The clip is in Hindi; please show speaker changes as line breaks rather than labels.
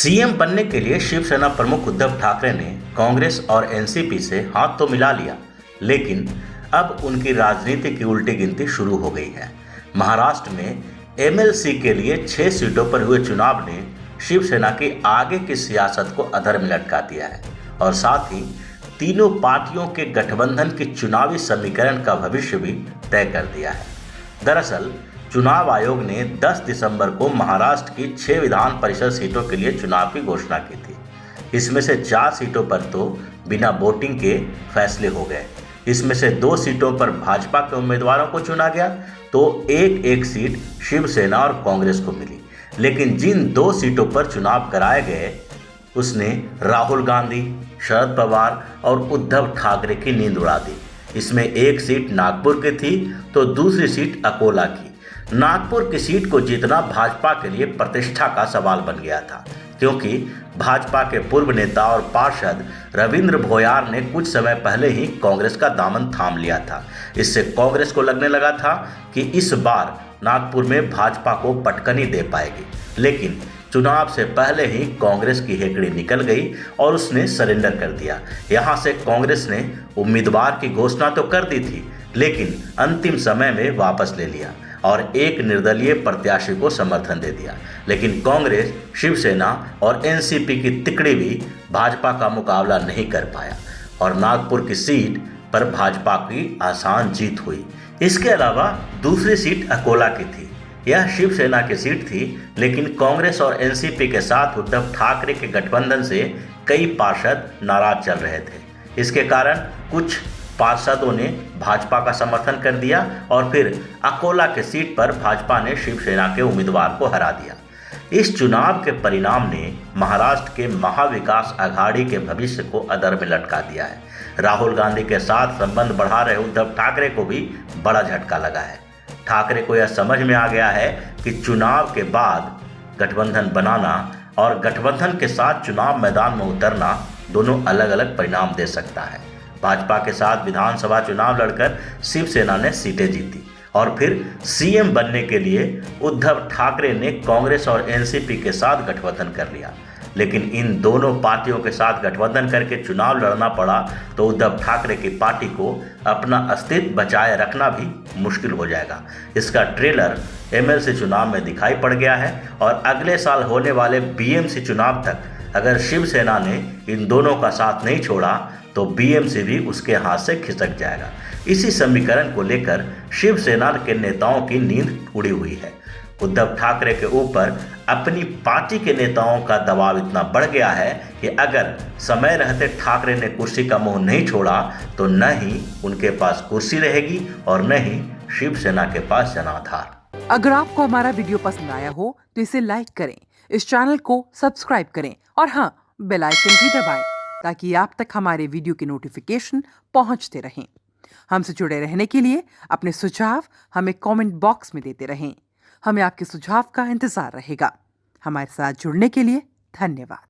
सीएम बनने के लिए शिवसेना प्रमुख उद्धव ठाकरे ने कांग्रेस और एनसीपी से हाथ तो मिला लिया, लेकिन अब उनकी राजनीति की उल्टी गिनती शुरू हो गई है। महाराष्ट्र में एमएलसी के लिए 6 सीटों पर हुए चुनाव ने शिवसेना की आगे की सियासत को अधर में लटका दिया है और साथ ही तीनों पार्टियों के गठबंधन की चुनावी समीकरण का भविष्य भी तय कर दिया है। दरअसल चुनाव आयोग ने 10 दिसंबर को महाराष्ट्र की 6 विधान परिषद सीटों के लिए चुनाव की घोषणा की थी। इसमें से 4 सीटों पर तो बिना वोटिंग के फैसले हो गए। इसमें से 2 सीटों पर भाजपा के उम्मीदवारों को चुना गया तो एक सीट शिवसेना और कांग्रेस को मिली। लेकिन जिन 2 सीटों पर चुनाव कराए गए उसने राहुल गांधी, शरद पवार और उद्धव ठाकरे की नींद उड़ा दी। इसमें एक सीट नागपुर की थी तो दूसरी सीट अकोला की। नागपुर की सीट को जीतना भाजपा के लिए प्रतिष्ठा का सवाल बन गया था, क्योंकि भाजपा के पूर्व नेता और पार्षद रविंद्र भोयार ने कुछ समय पहले ही कांग्रेस का दामन थाम लिया था। इससे कांग्रेस को लगने लगा था कि इस बार नागपुर में भाजपा को पटकनी दे पाएगी, लेकिन चुनाव से पहले ही कांग्रेस की हेकड़ी निकल गई और उसने सरेंडर कर दिया। यहां से कांग्रेस ने उम्मीदवार की घोषणा तो कर दी थी, लेकिन अंतिम समय में वापस ले लिया और एक निर्दलीय प्रत्याशी को समर्थन दे दिया। लेकिन कांग्रेस, शिवसेना और एनसीपी की तिकड़ी भी भाजपा का मुकाबला नहीं कर पाया और नागपुर की सीट पर भाजपा की आसान जीत हुई। इसके अलावा दूसरी सीट अकोला की थी। यह शिवसेना की सीट थी, लेकिन कांग्रेस और एनसीपी के साथ उद्धव ठाकरे के गठबंधन से कई पार्षद नाराज चल रहे थे। इसके कारण कुछ पार्षदों ने भाजपा का समर्थन कर दिया और फिर अकोला के सीट पर भाजपा ने शिवसेना के उम्मीदवार को हरा दिया। इस चुनाव के परिणाम ने महाराष्ट्र के महाविकास आघाड़ी के भविष्य को अधर में लटका दिया है। राहुल गांधी के साथ संबंध बढ़ा रहे उद्धव ठाकरे को भी बड़ा झटका लगा है। ठाकरे को यह समझ में आ गया है कि चुनाव के बाद गठबंधन बनाना और गठबंधन के साथ चुनाव मैदान में उतरना दोनों अलग अलग परिणाम दे सकता है। भाजपा के साथ विधानसभा चुनाव लड़कर शिवसेना ने सीटें जीती और फिर सीएम बनने के लिए उद्धव ठाकरे ने कांग्रेस और एनसीपी के साथ गठबंधन कर लिया। लेकिन इन दोनों पार्टियों के साथ गठबंधन करके चुनाव लड़ना पड़ा तो उद्धव ठाकरे की पार्टी को अपना अस्तित्व बचाए रखना भी मुश्किल हो जाएगा। इसका ट्रेलर एमएलसी चुनाव में दिखाई पड़ गया है और अगले साल होने वाले बीएमसी चुनाव तक अगर शिवसेना ने इन दोनों का साथ नहीं छोड़ा तो बीएमसी भी उसके हाथ से खिसक जाएगा। इसी समीकरण को लेकर शिवसेना के नेताओं की नींद उड़ी हुई है। उद्धव ठाकरे के ऊपर अपनी पार्टी के नेताओं का दबाव इतना बढ़ गया है कि अगर समय रहते ठाकरे ने कुर्सी का मुंह नहीं छोड़ा तो न ही उनके पास कुर्सी रहेगी और न ही शिवसेना के पास जनाधार।
अगर आपको हमारा वीडियो पसंद आया हो तो इसे लाइक करें, इस चैनल को सब्सक्राइब करें और हाँ, बेल आइकन भी दबाएं ताकि आप तक हमारे वीडियो की नोटिफिकेशन पहुंचते रहें। हमसे जुड़े रहने के लिए अपने सुझाव हमें कमेंट बॉक्स में देते रहें। हमें आपके सुझाव का इंतजार रहेगा। हमारे साथ जुड़ने के लिए धन्यवाद।